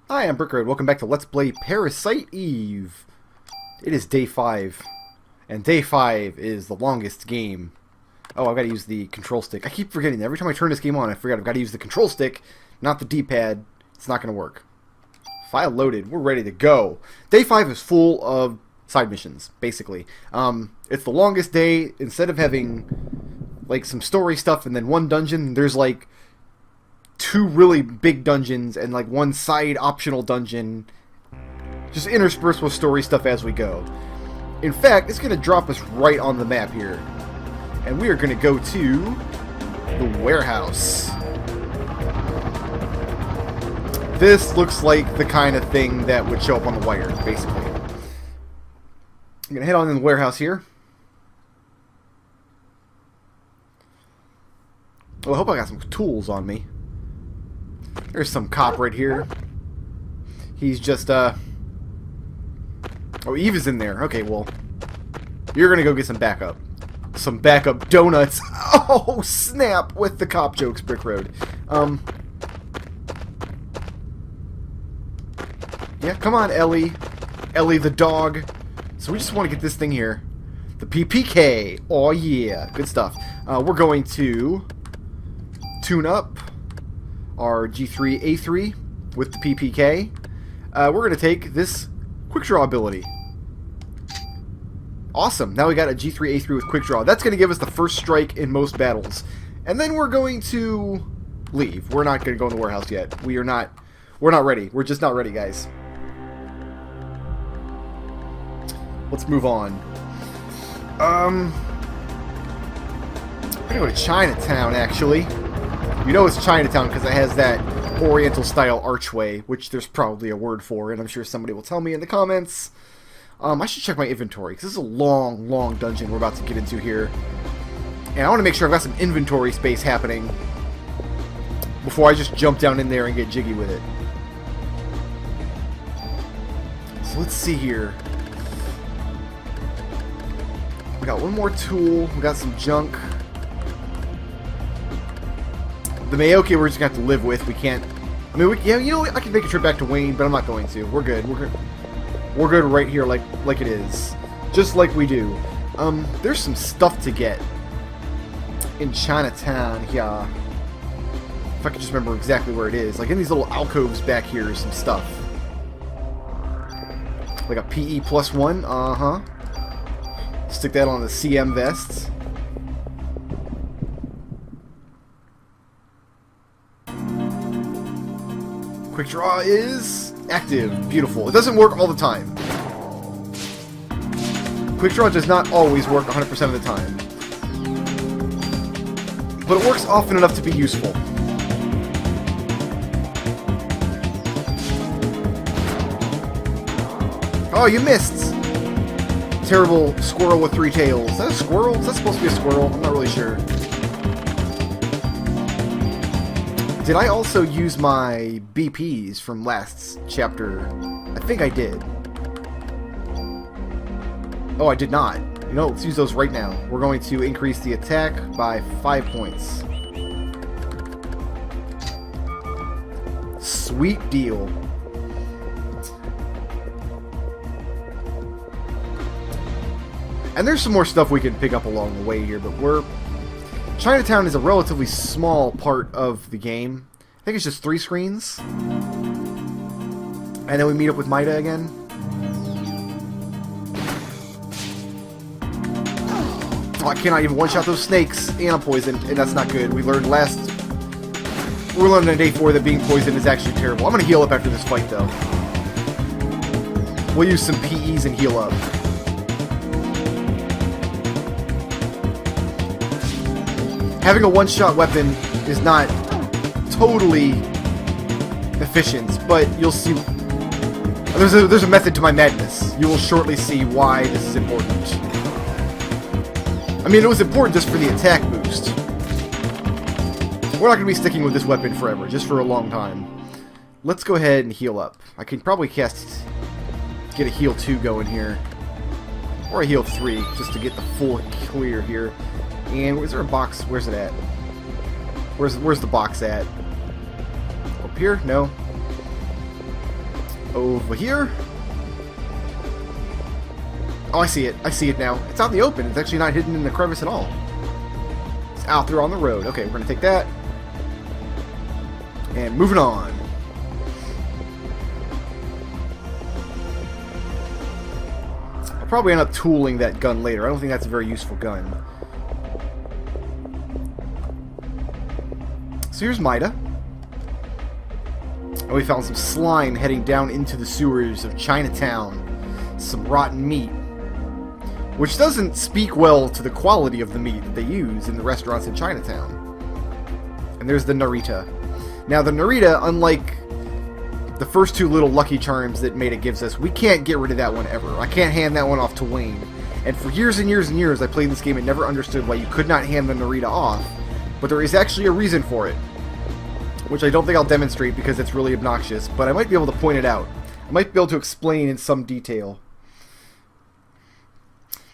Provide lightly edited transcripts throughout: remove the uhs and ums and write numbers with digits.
Hi, I'm Brickroad. Welcome back to Let's Play Parasite Eve. It is day 5. And day 5 is the longest game. Oh, I've got to use the control stick. I keep forgetting that. Every time I turn this game on, I forget I've got to use the control stick, not the D-pad. It's not going to work. File loaded. We're ready to go. Day 5 is full of side missions, basically. It's the longest day. Instead of having, like, some story stuff and then one dungeon, there's, like, 2 really big dungeons and like 1 side optional dungeon, just interspersed with story stuff as we go. In fact, it's going to drop us right on the map here, and we are going to go to the warehouse. This looks like the kind of thing that would show up on the wire, basically. I'm going to head on in the warehouse here. Well, I hope I got some tools on me. There's some cop right here. He's just, Oh, Eve is in there. Okay, well, you're gonna go get some backup. Some backup donuts. Oh, snap! With the cop jokes, Brickroad. Yeah, come on, Ellie. Ellie the dog. So we just want to get this thing here. The PPK. Oh, yeah. Good stuff. We're going to tune up our G3A3 with the PPK. We're going to take this quick draw ability. Awesome. Now we got a G3A3 with quick draw. That's going to give us the first strike in most battles. And then we're going to leave. We're not going to go in the warehouse yet. We're not ready. We're just not ready, guys. Let's move on. I'm going to go to Chinatown, actually. You know it's Chinatown because it has that Oriental-style archway, which there's probably a word for, and I'm sure somebody will tell me in the comments. I should check my inventory, because this is a long, long dungeon we're about to get into here. And I want to make sure I've got some inventory space happening before I just jump down in there and get jiggy with it. So let's see here. We got one more tool. We got some junk. The Mayoke we're just going to have to live with. We can't... I mean, yeah, you know, I can make a trip back to Wayne, but I'm not going to. We're good. We're good right here like it is. Just like we do. There's some stuff to get in Chinatown here. If I could just remember exactly where it is. Like in these little alcoves back here is some stuff. Like a PE +1. Uh-huh. Stick that on the CM vests. Quick draw is active. Beautiful. It doesn't work all the time. Quick draw does not always work 100% of the time. But it works often enough to be useful. Oh, you missed! Terrible squirrel with 3 tails. Is that a squirrel? Is that supposed to be a squirrel? I'm not really sure. Did I also use my BPs from last chapter? I think I did. Oh, I did not. You know, let's use those right now. We're going to increase the attack by 5 points. Sweet deal. And there's some more stuff we can pick up along the way here, but Chinatown is a relatively small part of the game. I think it's just 3 screens. And then we meet up with Maida again. Oh, I cannot even one-shot those snakes. And I'm poisoned, and that's not good. We learned on day 4 that being poisoned is actually terrible. I'm going to heal up after this fight, though. We'll use some PEs and heal up. Having a one-shot weapon is not totally efficient, but you'll see. There's a method to my madness. You will shortly see why this is important. I mean, it was important just for the attack boost. We're not going to be sticking with this weapon forever, just for a long time. Let's go ahead and heal up. I can probably get a heal 2 going here. Or a heal 3, just to get the full clear here. And is there a box? Where's it at? Where's the box at? Up here? No. Over here. Oh, I see it. I see it now. It's out in the open. It's actually not hidden in the crevice at all. It's out there on the road. Okay, we're going to take that. And moving on. I'll probably end up tooling that gun later. I don't think that's a very useful gun. So here's Mida. And we found some slime heading down into the sewers of Chinatown. Some rotten meat. Which doesn't speak well to the quality of the meat that they use in the restaurants in Chinatown. And there's the Narita. Now the Narita, unlike the first two little Lucky Charms that Maida gives us, we can't get rid of that one ever. I can't hand that one off to Wayne. And for years and years and years I played this game and never understood why you could not hand the Narita off. But there is actually a reason for it. Which I don't think I'll demonstrate because it's really obnoxious, but I might be able to point it out. I might be able to explain in some detail.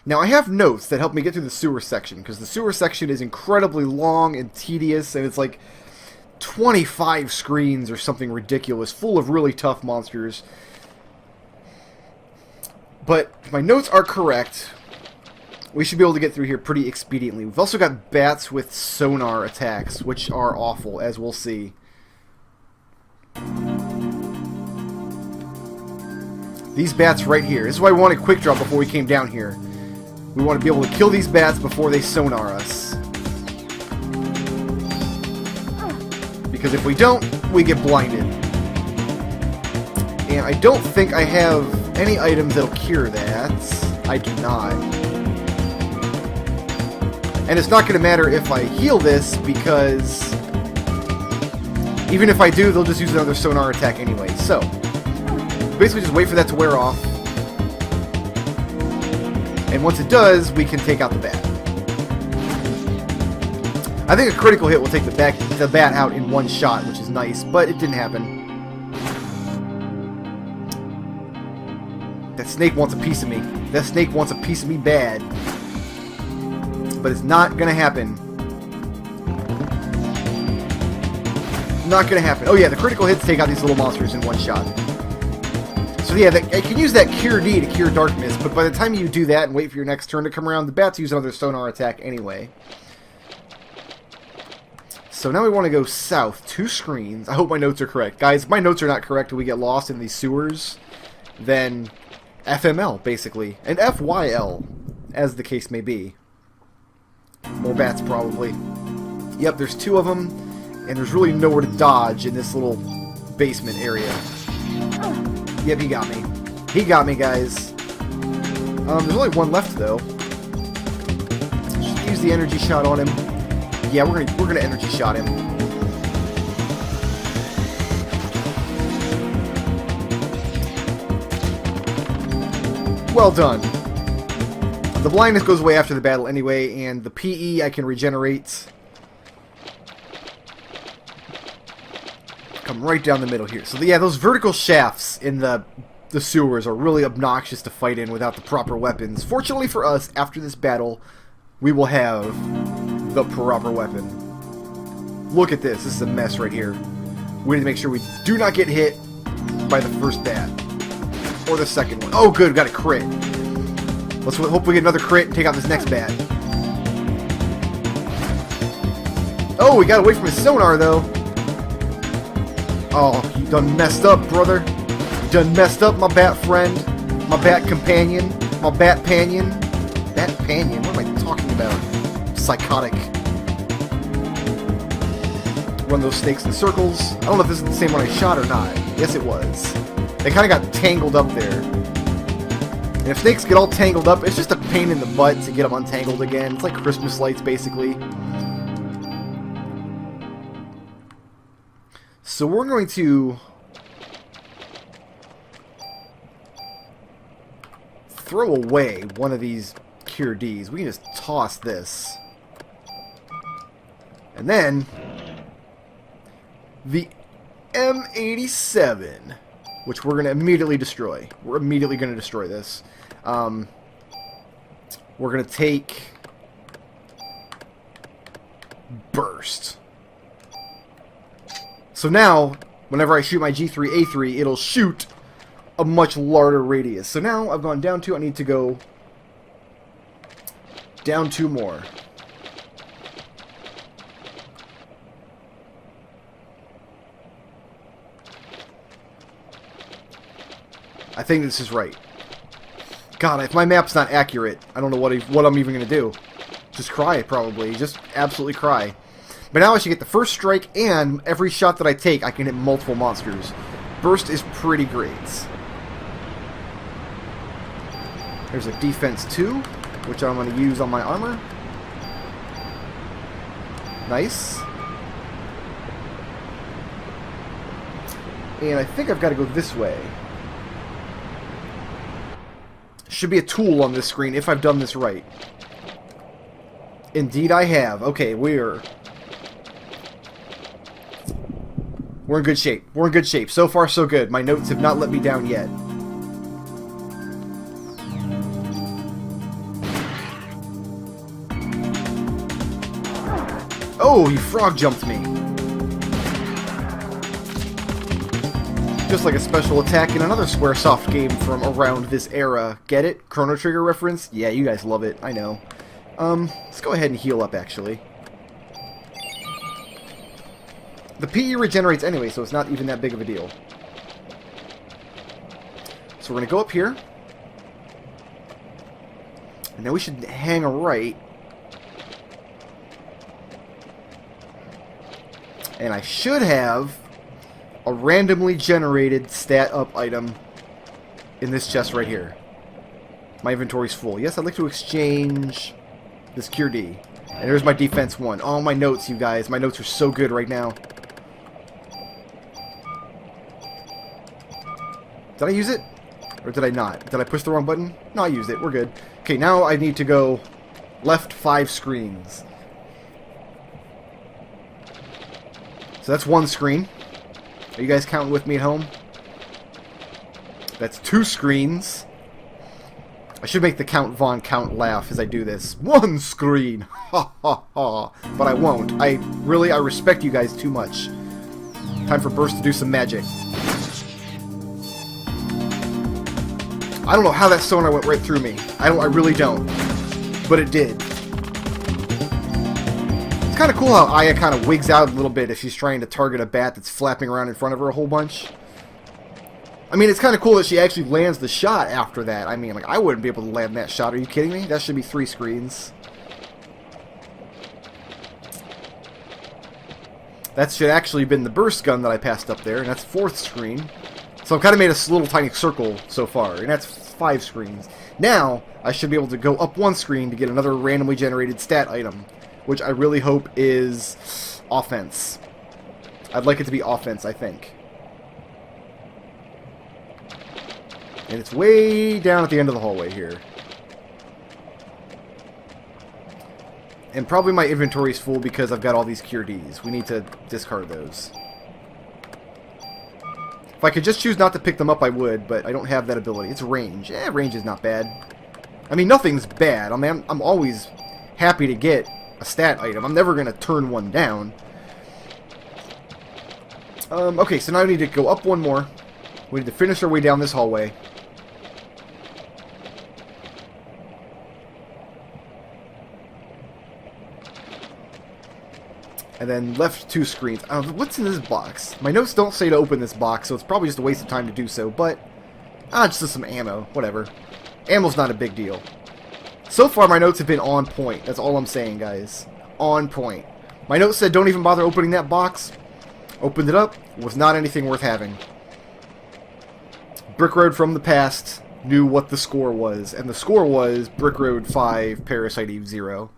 Now, I have notes that help me get through the sewer section, because the sewer section is incredibly long and tedious, and it's like 25 screens or something ridiculous, full of really tough monsters. But if my notes are correct, we should be able to get through here pretty expediently. We've also got bats with sonar attacks, which are awful, as we'll see. These bats right here. This is why I wanted quick draw before we came down here. We want to be able to kill these bats before they sonar us. Because if we don't, we get blinded. And I don't think I have any items that'll cure that. I do not. And it's not going to matter if I heal this, because even if I do, they'll just use another sonar attack anyway. So, basically just wait for that to wear off. And once it does, we can take out the bat. I think a critical hit will take the bat out in one shot, which is nice, but it didn't happen. That snake wants a piece of me. That snake wants a piece of me bad. But it's not gonna happen. Not gonna happen. Oh yeah, the critical hits take out these little monsters in one shot. So yeah, I can use that Cure D to cure darkness, but by the time you do that and wait for your next turn to come around, the bats use another sonar attack anyway. So now we want to go south, 2 screens. I hope my notes are correct. Guys, if my notes are not correct and we get lost in these sewers, then FML, basically. And FYL, as the case may be. More bats, probably. Yep, there's 2 of them, and there's really nowhere to dodge in this little basement area. Yep, he got me. He got me, guys. There's only 1 left, though. Should use the energy shot on him. Yeah, we're gonna energy shot him. Well done. The blindness goes away after the battle anyway, and the PE I can regenerate. Come right down the middle here. So yeah, those vertical shafts in the sewers are really obnoxious to fight in without the proper weapons. Fortunately for us, after this battle, we will have the proper weapon. Look at this. This is a mess right here. We need to make sure we do not get hit by the first bat. Or the second one. Oh good, got a crit. Let's hope we get another crit and take out this next bat. Oh, we got away from his sonar though. Oh, you done messed up, brother. You done messed up, my bat friend. My bat companion. My bat panion. Bat panion? What am I talking about? Psychotic. Run those snakes in circles. I don't know if this is the same one I shot or not. Yes, it was. They kind of got tangled up there. And if snakes get all tangled up, it's just a pain in the butt to get them untangled again. It's like Christmas lights, basically. So we're going to throw away one of these Cure Ds. We can just toss this. And then the M87, which we're going to immediately destroy. We're immediately going to destroy this. We're going to take Burst. So now, whenever I shoot my G3A3, it'll shoot a much larger radius. So now I've gone down 2. I need to go down 2 more. I think this is right. God, if my map's not accurate, I don't know what I'm even going to do. Just cry, probably. Just absolutely cry. But now I should get the first strike, and every shot that I take, I can hit multiple monsters. Burst is pretty great. There's a defense 2, which I'm going to use on my armor. Nice. And I think I've got to go this way. Should be a tool on this screen if I've done this right. Indeed I have. Okay, we're in good shape. We're in good shape. So far, so good. My notes have not let me down yet. Oh, you frog jumped me. Just like a special attack in another Squaresoft game from around this era. Get it? Chrono Trigger reference? Yeah, you guys love it. I know. Let's go ahead and heal up, actually. The PE regenerates anyway, so it's not even that big of a deal. So we're going to go up here. And now we should hang a right. And I should have a randomly generated stat up item in this chest right here. My inventory's full. Yes, I'd like to exchange this Cure D. And here's my defense 1. Oh, my notes, you guys. My notes are so good right now. Did I use it? Or did I not? Did I push the wrong button? No, I used it. We're good. Okay, now I need to go left 5 screens. So that's 1 screen. Are you guys counting with me at home? That's 2 screens. I should make the Count Von Count laugh as I do this. 1 screen! Ha ha ha. But I won't. I respect you guys too much. Time for Burst to do some magic. I don't know how that sonar went right through me. I really don't. But it did. It's kind of cool how Aya kind of wigs out a little bit if she's trying to target a bat that's flapping around in front of her a whole bunch. I mean, it's kind of cool that she actually lands the shot after that. I mean, like, I wouldn't be able to land that shot. Are you kidding me? That should be 3 screens. That should actually have been the burst gun that I passed up there, and that's 4th screen. So I've kind of made a little tiny circle so far, and that's 5 screens. Now, I should be able to go up 1 screen to get another randomly generated stat item, which I really hope is offense. I'd like it to be offense, I think. And it's way down at the end of the hallway here. And probably my inventory's full because I've got all these Cure Ds. We need to discard those. If I could just choose not to pick them up, I would, but I don't have that ability. It's range. Range is not bad. I mean, nothing's bad. I mean, I'm always happy to get a stat item. I'm never going to turn one down. Okay, so now we need to go up 1 more. We need to finish our way down this hallway. And then left 2 screens. What's in this box? My notes don't say to open this box, so it's probably just a waste of time to do so, but just some ammo. Whatever. Ammo's not a big deal. So far, my notes have been on point. That's all I'm saying, guys. On point. My notes said don't even bother opening that box. Opened it up. Was not anything worth having. Brickroad from the past knew what the score was, and the score was Brickroad 5, Parasite Eve 0.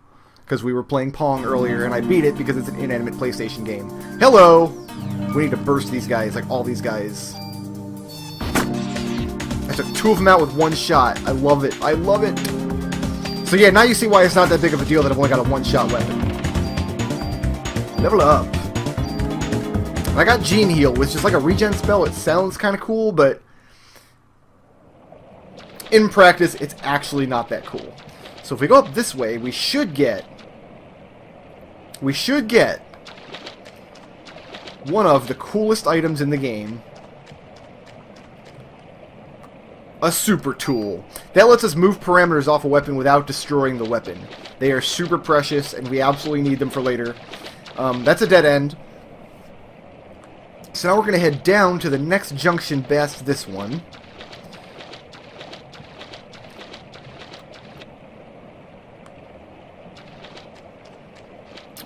Because we were playing Pong earlier, and I beat it because it's an inanimate PlayStation game. Hello! We need to burst these guys, like all these guys. I took 2 of them out with 1 shot. I love it. I love it! So yeah, now you see why it's not that big of a deal that I've only got a 1-shot weapon. Level up. And I got Gene Heal, which is like a regen spell. It sounds kind of cool, but in practice, it's actually not that cool. So if we go up this way, we should get one of the coolest items in the game. a super tool. That lets us move parameters off a weapon without destroying the weapon. They are super precious, and we absolutely need them for later. That's a dead end. So now we're going to head down to the next junction past this one.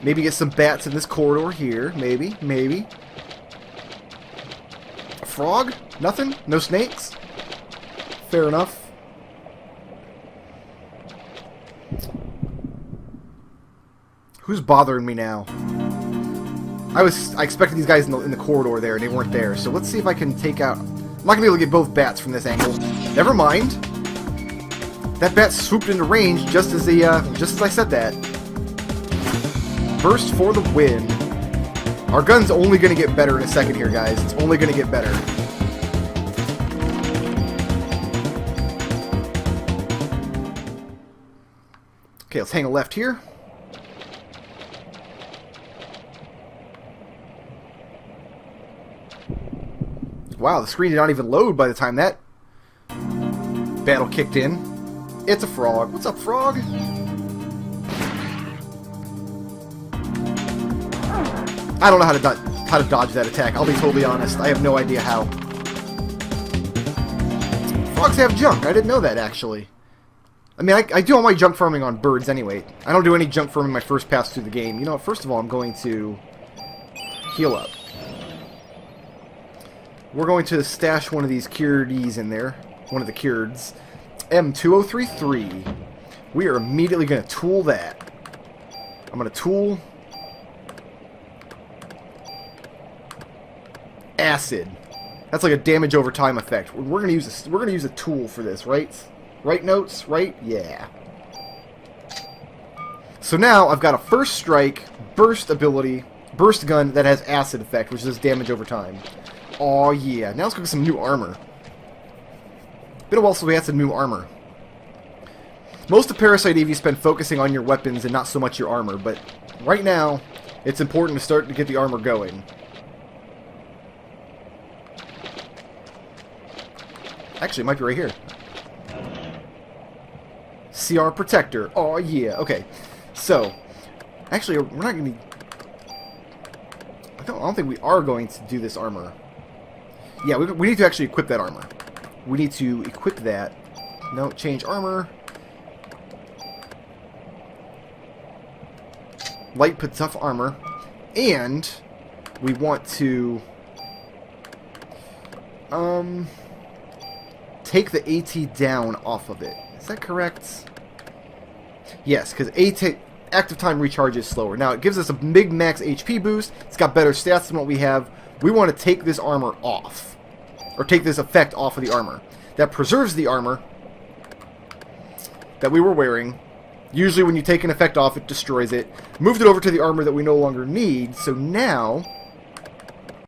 Maybe get some bats in this corridor here. Maybe. A frog? Nothing? No snakes? Fair enough. Who's bothering me now? I expected these guys in the corridor there, and they weren't there. So let's see if I can take out... I'm not going to be able to get both bats from this angle. Never mind. That bat swooped into range just as I said that. Burst for the win. Our gun's only going to get better in a second here, guys. It's only going to get better. Okay, let's hang a left here. Wow, the screen did not even load by the time that battle kicked in. It's a frog. What's up, frog? I don't know how to dodge that attack. I'll be totally honest. I have no idea how. Frogs have junk. I didn't know that, actually. I mean, I do all my junk farming on birds anyway. I don't do any junk farming my first pass through the game. You know what? First of all, I'm going to heal up. We're going to stash one of these Cureds in there. One of the Cureds. M2033. We are immediately going to tool that. I'm going to tool... acid. That's like a damage over time effect. We're gonna use a tool for this, right? Right, Notes? Right? Yeah. So now I've got a first strike, burst ability, burst gun that has acid effect, which is damage over time. Aw, yeah. Now let's go get some new armor. Been a while since we had some new armor. Most of Parasite Eve you spend focusing on your weapons and not so much your armor, but right now it's important to start to get the armor going. Actually, it might be right here. CR Protector. Oh, yeah. Okay. So, actually, we're not going to... I don't think we are going to do this armor. Yeah, we need to actually equip that armor. We need to equip that. No, change armor. Light but tough armor. And we want to... take the AT down off of it. Is that correct? Yes, because active time recharge is slower. Now, it gives us a big max HP boost. It's got better stats than what we have. We want to take this armor off. Or take this effect off of the armor. That preserves the armor that we were wearing. Usually when you take an effect off, it destroys it. Moved it over to the armor that we no longer need. So now...